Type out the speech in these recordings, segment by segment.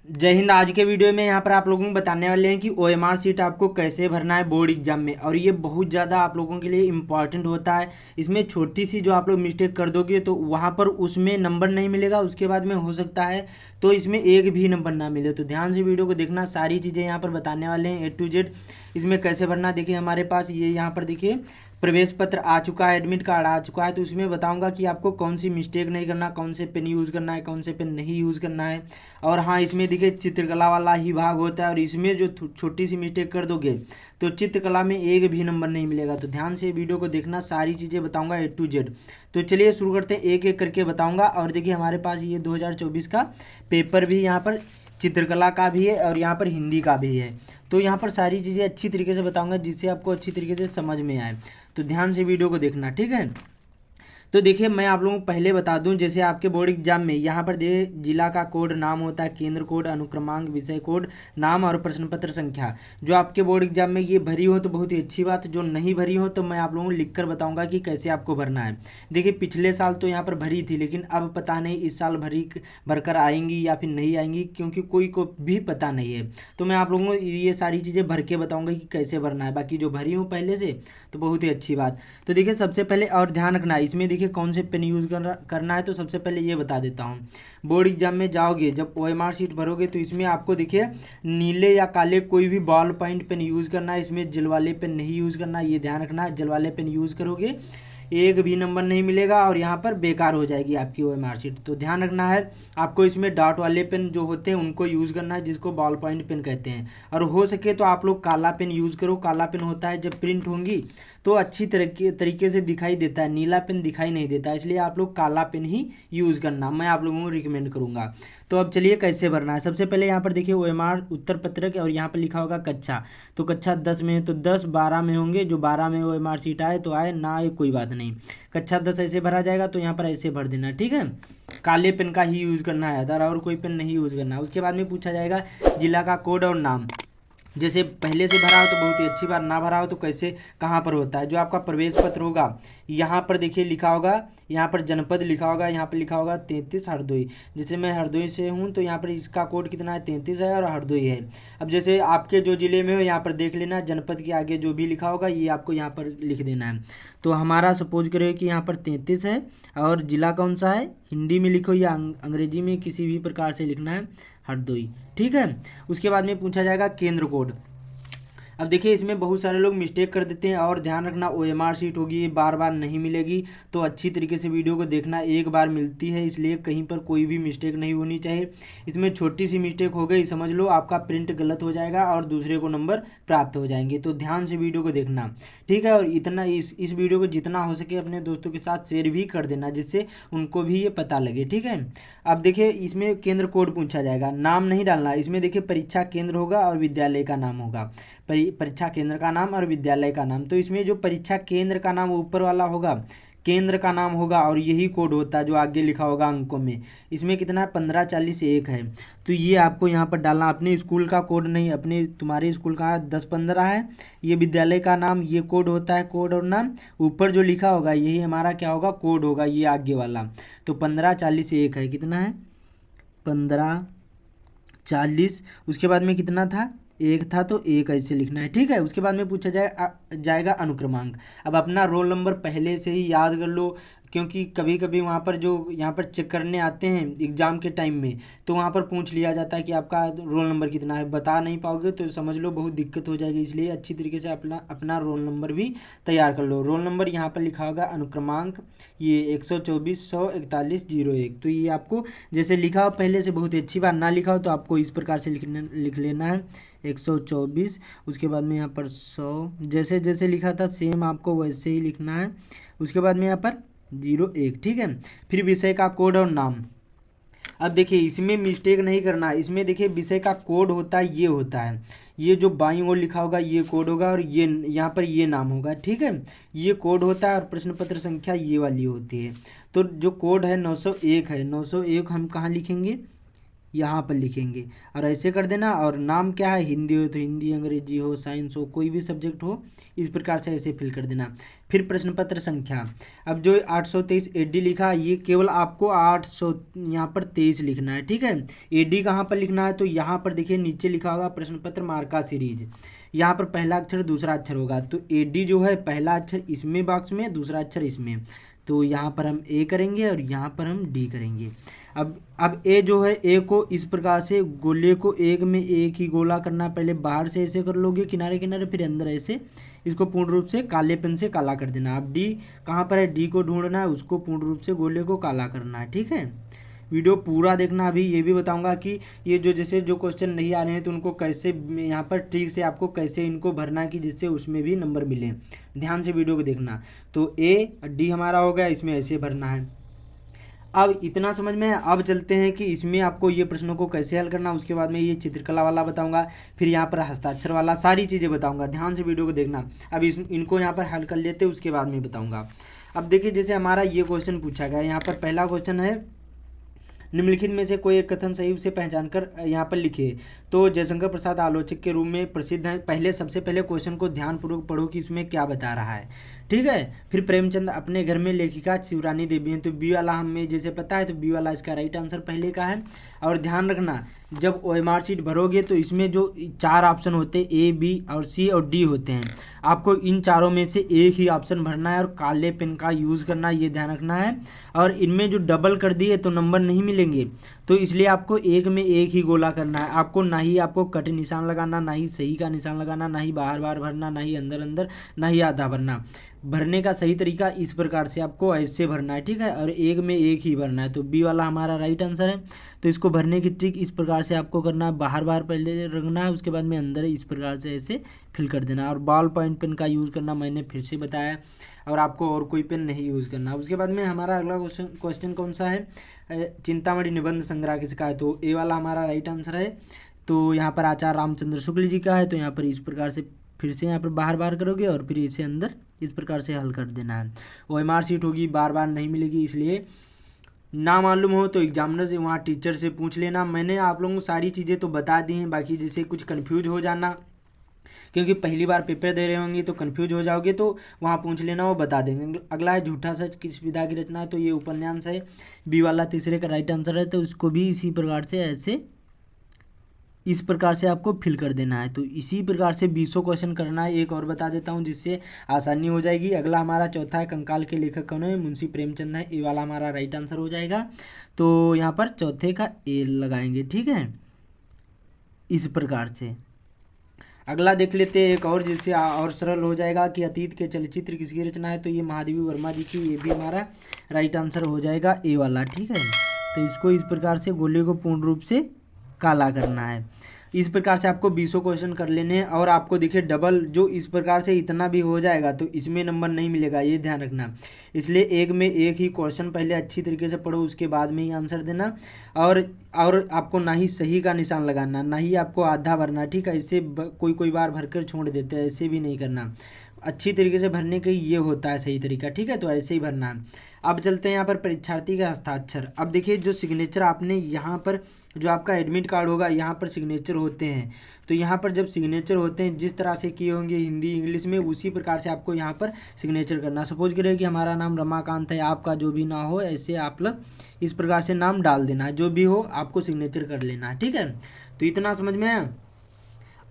जय हिंद। आज के वीडियो में यहाँ पर आप लोगों को बताने वाले हैं कि ओएमआर सीट आपको कैसे भरना है बोर्ड एग्जाम में, और ये बहुत ज़्यादा आप लोगों के लिए इम्पॉर्टेंट होता है। इसमें छोटी सी जो आप लोग मिस्टेक कर दोगे तो वहाँ पर उसमें नंबर नहीं मिलेगा, उसके बाद में हो सकता है तो इसमें एक भी नंबर ना मिले। तो ध्यान से वीडियो को देखना, सारी चीज़ें यहाँ पर बताने वाले हैं A to Z। इसमें कैसे भरना देखिए, हमारे पास ये यहाँ पर देखिए प्रवेश पत्र आ चुका है, एडमिट कार्ड आ चुका है। तो इसमें बताऊंगा कि आपको कौन सी मिस्टेक नहीं करना, कौन से पेन यूज़ करना है, कौन से पेन नहीं यूज़ करना है। और हाँ, इसमें देखिए चित्रकला वाला ही भाग होता है, और इसमें जो छोटी सी मिस्टेक कर दोगे तो चित्रकला में एक भी नंबर नहीं मिलेगा। तो ध्यान से वीडियो को देखना, सारी चीज़ें बताऊंगा A to Z। तो चलिए शुरू करते हैं, एक एक करके बताऊंगा। और देखिए हमारे पास ये 2024 का पेपर भी यहाँ पर चित्रकला का भी है और यहाँ पर हिंदी का भी है। तो यहाँ पर सारी चीज़ें अच्छी तरीके से बताऊंगा जिससे आपको अच्छी तरीके से समझ में आए। तो ध्यान से वीडियो को देखना, ठीक है। तो देखिए मैं आप लोगों को पहले बता दूं, जैसे आपके बोर्ड एग्जाम में यहाँ पर दे जिला का कोड नाम होता है, केंद्र कोड, अनुक्रमांक, विषय कोड, नाम और प्रश्न पत्र संख्या। जो आपके बोर्ड एग्जाम में ये भरी हो तो बहुत ही अच्छी बात, जो नहीं भरी हो तो मैं आप लोगों को लिख कर बताऊंगा कि कैसे आपको भरना है। देखिए पिछले साल तो यहाँ पर भरी थी, लेकिन अब पता नहीं इस साल भरकर आएंगी या फिर नहीं आएंगी, क्योंकि कोई को भी पता नहीं है। तो मैं आप लोगों को ये सारी चीज़ें भर के बताऊँगा कि कैसे भरना है। बाकी जो भरी हूँ पहले से तो बहुत ही अच्छी बात। तो देखिए सबसे पहले और ध्यान रखना है, इसमें देखिए कौन से पेन यूज़ करना है। तो सबसे पहले ये बता देता हूँ, बोर्ड एग्जाम में जाओगे जब ओएमआर शीट भरोगे तो इसमें आपको देखिए नीले या काले कोई भी बॉल पॉइंट पेन यूज़ करना है। इसमें जल वाले पेन नहीं यूज़ करना है, ये ध्यान रखना है। जल वाले पेन यूज़ करोगे एक भी नंबर नहीं मिलेगा और यहाँ पर बेकार हो जाएगी आपकी ओएमआर शीट। तो ध्यान रखना है आपको, इसमें डॉट वाले पेन जो होते हैं उनको यूज़ करना है, जिसको बॉल पॉइंट पेन कहते हैं। और हो सके तो आप लोग काला पेन यूज़ करो। काला पेन होता है जब प्रिंट होंगी तो अच्छी तरीके से दिखाई देता है, नीला पेन दिखाई नहीं देता, इसलिए आप लोग काला पेन ही यूज़ करना मैं आप लोगों को रिकमेंड करूँगा। तो अब चलिए कैसे भरना है। सबसे पहले यहाँ पर देखिए ओएमआर उत्तर पत्रक, और यहाँ पर लिखा होगा कक्षा। तो कक्षा 10 में है तो 10, 12 में होंगे, जो 12 में ओएमआर सीट आए तो आए, ना आए कोई बात नहीं। कक्षा 10 ऐसे भरा जाएगा तो यहाँ पर ऐसे भर देना, ठीक है। काले पेन का ही यूज़ करना है, अदर और कोई पेन नहीं यूज़ करना है। उसके बाद में पूछा जाएगा जिला का कोड और नाम। जैसे पहले से भरा हो तो बहुत ही अच्छी बात, ना भरा हो तो कैसे कहाँ पर होता है। जो आपका प्रवेश पत्र होगा यहाँ पर देखिए लिखा होगा, यहाँ पर जनपद लिखा होगा, यहाँ पर लिखा होगा 33 हरदोई। जैसे मैं हरदोई से हूँ तो यहाँ पर इसका कोड कितना है, 33 है और हरदोई है। अब जैसे आपके जो ज़िले में हो यहाँ पर देख लेना, जनपद के आगे जो भी लिखा होगा ये आपको यहाँ पर लिख देना है। तो हमारा सपोज करें कि यहाँ पर 33 है और ज़िला कौन सा है, हिंदी में लिखो या अंग्रेजी में किसी भी प्रकार से लिखना है, हरदोई, ठीक है। उसके बाद में पूछा जाएगा केंद्र कोड। अब देखिए इसमें बहुत सारे लोग मिस्टेक कर देते हैं, और ध्यान रखना ओएमआर शीट होगी ये बार बार नहीं मिलेगी। तो अच्छी तरीके से वीडियो को देखना, एक बार मिलती है इसलिए कहीं पर कोई भी मिस्टेक नहीं होनी चाहिए। इसमें छोटी सी मिस्टेक हो गई समझ लो आपका प्रिंट गलत हो जाएगा और दूसरे को नंबर प्राप्त हो जाएंगे। तो ध्यान से वीडियो को देखना, ठीक है। और इतना इस वीडियो को जितना हो सके अपने दोस्तों के साथ शेयर भी कर देना, जिससे उनको भी ये पता लगे, ठीक है। अब देखिए इसमें केंद्र कोड पूछा जाएगा, नाम नहीं डालना। इसमें देखिए परीक्षा केंद्र होगा और विद्यालय का नाम होगा, परीक्षा केंद्र का नाम और विद्यालय का नाम। तो इसमें जो परीक्षा केंद्र का नाम ऊपर वाला होगा, केंद्र का नाम होगा, और यही कोड होता है जो आगे लिखा होगा अंकों में। इसमें कितना है, 15 40 1 है। तो ये आपको यहाँ पर डालना, अपने स्कूल का कोड नहीं, अपने तुम्हारे स्कूल का 10 15 है, ये विद्यालय का नाम, ये कोड होता है, कोड और नाम। ऊपर जो लिखा होगा यही हमारा क्या होगा, कोड होगा, ये आगे वाला। तो 15 40 1 है, कितना है 15 40, उसके बाद में कितना था, एक था, तो एक ऐसे लिखना है, ठीक है। उसके बाद में पूछा जाएगा अनुक्रमांक। अब अपना रोल नंबर पहले से ही याद कर लो, क्योंकि कभी कभी वहाँ पर जो यहाँ पर चेक करने आते हैं एग्ज़ाम के टाइम में तो वहाँ पर पूछ लिया जाता है कि आपका रोल नंबर कितना है, बता नहीं पाओगे तो समझ लो बहुत दिक्कत हो जाएगी। इसलिए अच्छी तरीके से अपना रोल नंबर भी तैयार कर लो। रोल नंबर यहाँ पर लिखा होगा अनुक्रमांक, ये 124 141 01। तो ये आपको जैसे लिखा हो पहले से, बहुत ही अच्छी बात, ना लिखा हो तो आपको इस प्रकार से लिख लेना है 124, उसके बाद में यहाँ पर 100, जैसे जैसे लिखा था सेम आपको वैसे ही लिखना है। उसके बाद में यहाँ पर 01, ठीक है। फिर विषय का कोड और नाम। अब देखिए इसमें मिस्टेक नहीं करना, इसमें देखिए विषय का कोड होता है, ये होता है, ये जो बाईं ओर लिखा होगा ये कोड होगा, और ये यहाँ पर ये नाम होगा, ठीक है। ये कोड होता है और प्रश्न पत्र संख्या ये वाली होती है। तो जो कोड है 901 है, 901 हम कहाँ लिखेंगे, यहाँ पर लिखेंगे और ऐसे कर देना। और नाम क्या है, हिंदी हो तो हिंदी, अंग्रेजी हो, साइंस हो, कोई भी सब्जेक्ट हो, इस प्रकार से ऐसे फिल कर देना। फिर प्रश्न पत्र संख्या, अब जो 823 AD लिखा ये केवल आपको 800 यहाँ पर 23 लिखना है, ठीक है। AD कहाँ पर लिखना है, तो यहाँ पर देखिए नीचे लिखा होगा प्रश्न पत्र मार्का सीरीज, यहाँ पर पहला अक्षर दूसरा अक्षर होगा, तो AD जो है पहला अक्षर इसमें बॉक्स में, दूसरा अक्षर इसमें, तो यहाँ पर हम A करेंगे और यहाँ पर हम D करेंगे। अब ए जो है, ए को इस प्रकार से गोले को एक में एक ही गोला करना है। पहले बाहर से ऐसे कर लोगे किनारे किनारे, फिर अंदर ऐसे इसको पूर्ण रूप से काले पेन से काला कर देना। अब डी कहाँ पर है, डी को ढूंढना है, उसको पूर्ण रूप से गोले को काला करना है, ठीक है। वीडियो पूरा देखना। अभी ये भी बताऊंगा कि ये जो जैसे जो क्वेश्चन नहीं आ रहे हैं तो उनको कैसे यहाँ पर ट्रिक से आपको कैसे इनको भरना है कि जिससे उसमें भी नंबर मिले। ध्यान से वीडियो को देखना। तो ए डी हमारा हो गया, इसमें ऐसे भरना है। अब इतना समझ में है। अब चलते हैं कि इसमें आपको ये प्रश्नों को कैसे हल करना, उसके बाद में ये चित्रकला वाला बताऊंगा, फिर यहाँ पर हस्ताक्षर वाला, सारी चीज़ें बताऊंगा। ध्यान से वीडियो को देखना। अब इनको यहाँ पर हल कर लेते हैं, उसके बाद में बताऊंगा। अब देखिए जैसे हमारा ये क्वेश्चन पूछा गया, यहाँ पर पहला क्वेश्चन है निम्नलिखित में से कोई एक कथन सही उसे पहचान कर यहाँ पर लिखिए। तो जयशंकर प्रसाद आलोचक के रूप में प्रसिद्ध हैं। पहले सबसे पहले क्वेश्चन को ध्यानपूर्वक पढ़ो कि इसमें क्या बता रहा है, ठीक है। फिर प्रेमचंद अपने घर में लेखिका शिवरानी देवी हैं, तो बी वाला हमें जैसे पता है, तो बी वाला इसका राइट आंसर पहले का है। और ध्यान रखना जब OMR शीट भरोगे तो इसमें जो 4 ऑप्शन होते हैं A, B और C और D होते हैं, आपको इन चारों में से एक ही ऑप्शन भरना है और काले पेन का यूज़ करना है, ये ध्यान रखना है। और इनमें जो डबल कर दिए तो नंबर नहीं मिलेंगे, तो इसलिए आपको एक में एक ही गोला करना है। आपको ना ही आपको कट निशान लगाना, ना ही सही का निशान लगाना, ना ही बाहर बाहर भरना, ना ही अंदर अंदर, ना ही आधा भरना। भरने का सही तरीका इस प्रकार से आपको ऐसे भरना है, ठीक है। और एक में एक ही भरना है, तो बी वाला हमारा राइट आंसर है। तो इसको भरने की ट्रिक इस प्रकार से आपको करना है, बाहर बाहर पहले रखना है, उसके बाद में अंदर इस प्रकार से ऐसे फिल कर देना। और बॉल पॉइंट पेन का यूज़ करना मैंने फिर से बताया, और आपको और कोई पेन नहीं यूज़ करना। उसके बाद में हमारा अगला क्वेश्चन कौन सा है, चिंतामणि निबंध संग्रह किसका है, तो ए वाला हमारा राइट आंसर है। तो यहाँ पर आचार्य रामचंद्र शुक्ल जी का है, तो यहाँ पर इस प्रकार से फिर से यहाँ पर बाहर बाहर करोगे और फिर इसे अंदर इस प्रकार से हल कर देना है। OMR शीट होगी, बार बार नहीं मिलेगी, इसलिए ना मालूम हो तो एग्जामिनर से वहाँ टीचर से पूछ लेना। मैंने आप लोगों को सारी चीज़ें तो बता दी हैं, बाकी जैसे कुछ कन्फ्यूज हो जाना, क्योंकि पहली बार पेपर दे रहे होंगे तो कन्फ्यूज हो जाओगे, तो वहाँ पूछ लेना, वो बता देंगे। अगला है झूठा सच किस विधा की रचना है, तो ये उपन्यास है, बी वाला तीसरे का राइट आंसर है। तो इसको भी इसी प्रकार से ऐसे इस प्रकार से आपको फिल कर देना है। तो इसी प्रकार से 20 क्वेश्चन करना है। एक और बता देता हूँ जिससे आसानी हो जाएगी। अगला हमारा चौथा है, कंकाल के लेखक कौन है, मुंशी प्रेमचंद है, ए वाला हमारा राइट आंसर हो जाएगा। तो यहाँ पर चौथे का ए लगाएंगे, ठीक है, इस प्रकार से। अगला देख लेते हैं एक और, जिससे और सरल हो जाएगा कि अतीत के चलचित्र किसकी रचना है, तो ये महादेवी वर्मा जी की, ये भी हमारा राइट आंसर हो जाएगा, ए वाला, ठीक है। तो इसको इस प्रकार से गोले को पूर्ण रूप से काला करना है। इस प्रकार से आपको 20 क्वेश्चन कर लेने हैं। और आपको देखिए डबल जो इस प्रकार से इतना भी हो जाएगा तो इसमें नंबर नहीं मिलेगा, ये ध्यान रखना। इसलिए एक में एक ही क्वेश्चन पहले अच्छी तरीके से पढ़ो, उसके बाद में ही आंसर देना। और आपको ना ही सही का निशान लगाना, ना ही आपको आधा भरना, ठीक है। इससे कोई बार भरकर छोड़ देते हैं, ऐसे भी नहीं करना। अच्छी तरीके से भरने का ये होता है सही तरीका, ठीक है। तो ऐसे ही भरना है। अब चलते हैं यहाँ पर परीक्षार्थी का हस्ताक्षर। अब देखिए जो सिग्नेचर आपने यहाँ पर, जो आपका एडमिट कार्ड होगा, यहाँ पर सिग्नेचर होते हैं। तो यहाँ पर जब सिग्नेचर होते हैं जिस तरह से किए होंगे हिंदी इंग्लिश में, उसी प्रकार से आपको यहाँ पर सिग्नेचर करना। सपोज करें कि हमारा नाम रमाकांत है, आपका जो भी ना हो, ऐसे आप लोग इस प्रकार से नाम डाल देना है, जो भी हो आपको सिग्नेचर कर लेना है, ठीक है। तो इतना समझ में आया।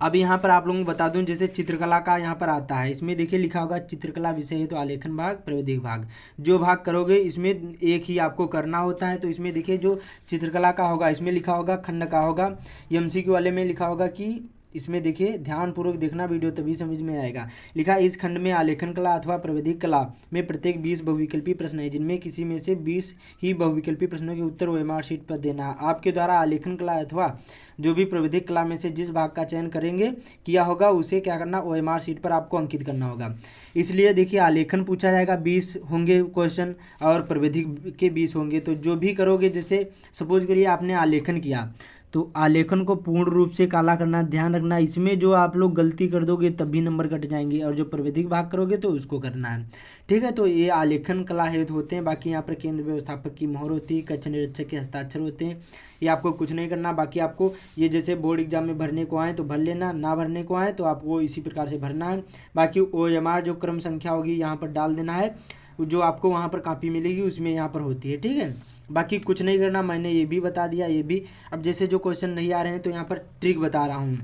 अब यहाँ पर आप लोगों को बता दूं, जैसे चित्रकला का यहाँ पर आता है, इसमें देखिए लिखा होगा चित्रकला विषय है तो आलेखन भाग, प्रविधिक भाग। जो भाग करोगे इसमें एक ही आपको करना होता है। तो इसमें देखिए जो चित्रकला का होगा इसमें लिखा होगा खंड का होगा, MCQ वाले में लिखा होगा कि इसमें देखिए ध्यानपूर्वक देखना वीडियो, तभी समझ में आएगा। लिखा इस खंड में आलेखन कला अथवा प्रविधिक कला में प्रत्येक 20 बहुविकल्पी प्रश्न है, जिनमें किसी में से 20 ही बहुविकल्पी प्रश्नों के उत्तर OMR शीट पर देना। आपके द्वारा आलेखन कला अथवा जो भी प्रविधिक कला में से जिस भाग का चयन करेंगे किया होगा उसे क्या करना, OMR शीट पर आपको अंकित करना होगा। इसलिए देखिए आलेखन पूछा जाएगा, 20 होंगे क्वेश्चन, और प्रविधिक के 20 होंगे। तो जो भी करोगे, जैसे सपोज करिए आपने आलेखन किया तो आलेखन को पूर्ण रूप से काला करना, ध्यान रखना इसमें जो आप लोग गलती कर दोगे तब भी नंबर कट जाएंगे, और जो प्राविधिक भाग करोगे तो उसको करना है, ठीक है। तो ये आलेखन कला हेतु होते हैं। बाकी यहाँ पर केंद्र व्यवस्थापक की मोहर होती है, कक्ष निरीक्षक के हस्ताक्षर होते हैं। ये आपको कुछ नहीं करना। बाकी आपको ये जैसे बोर्ड एग्जाम में भरने को आए तो भर लेना, ना भरने को आए तो आपको इसी प्रकार से भरना है। बाकी OMR जो क्रम संख्या होगी यहाँ पर डाल देना है, जो आपको वहाँ पर कॉपी मिलेगी उसमें यहाँ पर होती है, ठीक है। बाकी कुछ नहीं करना, मैंने ये भी बता दिया, ये भी। अब जैसे जो क्वेश्चन नहीं आ रहे हैं तो यहाँ पर ट्रिक बता रहा हूँ।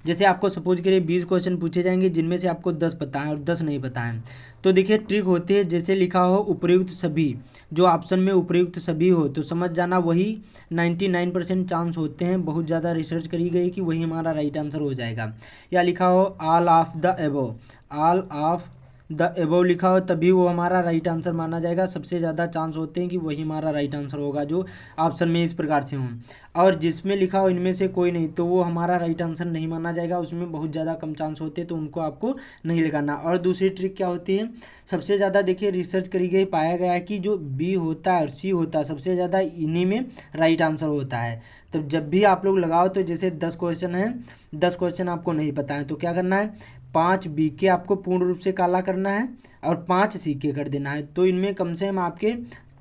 जैसे आपको सपोज करिए 20 क्वेश्चन पूछे जाएंगे जिनमें से आपको 10 पता है और 10 नहीं पता है, तो देखिए ट्रिक होती है, जैसे लिखा हो उपयुक्त सभी, जो ऑप्शन में उपयुक्त सभी हो तो समझ जाना वही 99% चांस होते हैं, बहुत ज़्यादा रिसर्च करी गई कि वही हमारा राइट आंसर हो जाएगा। या लिखा हो all of the above, all of the above लिखा हो तभी वो हमारा राइट आंसर माना जाएगा। सबसे ज़्यादा चांस होते हैं कि वही हमारा राइट आंसर होगा जो ऑप्शन में इस प्रकार से हों। और जिसमें लिखा हो इनमें से कोई नहीं तो वो हमारा राइट आंसर नहीं माना जाएगा, उसमें बहुत ज़्यादा कम चांस होते हैं तो उनको आपको नहीं लगाना। और दूसरी ट्रिक क्या होती है, सबसे ज़्यादा देखिए रिसर्च करी गई, पाया गया है कि जो B होता है और C होता है सबसे ज़्यादा इन्हीं में राइट आंसर होता है। तो जब भी आप लोग लगाओ तो जैसे 10 क्वेश्चन हैं, 10 क्वेश्चन आपको नहीं पता है तो क्या करना है, 5 B के आपको पूर्ण रूप से काला करना है और 5 C के कर देना है। तो इनमें कम से कम आपके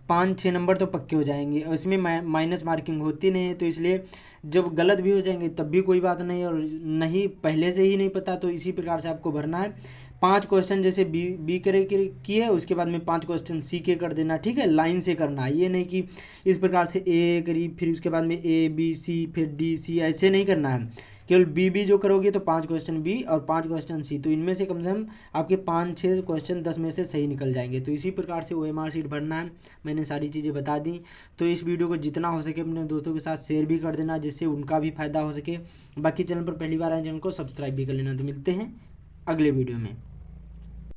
5-6 नंबर तो पक्के हो जाएंगे, और इसमें माइनस मार्किंग होती नहीं है, तो इसलिए जब गलत भी हो जाएंगे तब भी कोई बात नहीं, और नहीं पहले से ही नहीं पता तो इसी प्रकार से आपको भरना है। 5 क्वेश्चन जैसे बी करे किए, उसके बाद में 5 क्वेश्चन C के कर देना, ठीक है। लाइन से करना है, ये नहीं कि इस प्रकार से A करी फिर उसके बाद में A B C फिर D C, ऐसे नहीं करना है। केवल B जो करोगे तो 5 क्वेश्चन B और 5 क्वेश्चन C, तो इनमें से कम से कम आपके 5-6 क्वेश्चन 10 में से सही निकल जाएंगे। तो इसी प्रकार से OMR शीट भरना है। मैंने सारी चीज़ें बता दी, तो इस वीडियो को जितना हो सके अपने दोस्तों के साथ शेयर भी कर देना जिससे उनका भी फायदा हो सके। बाकी चैनल पर पहली बार आए चैनल को सब्सक्राइब भी कर लेना। तो मिलते हैं अगले वीडियो में।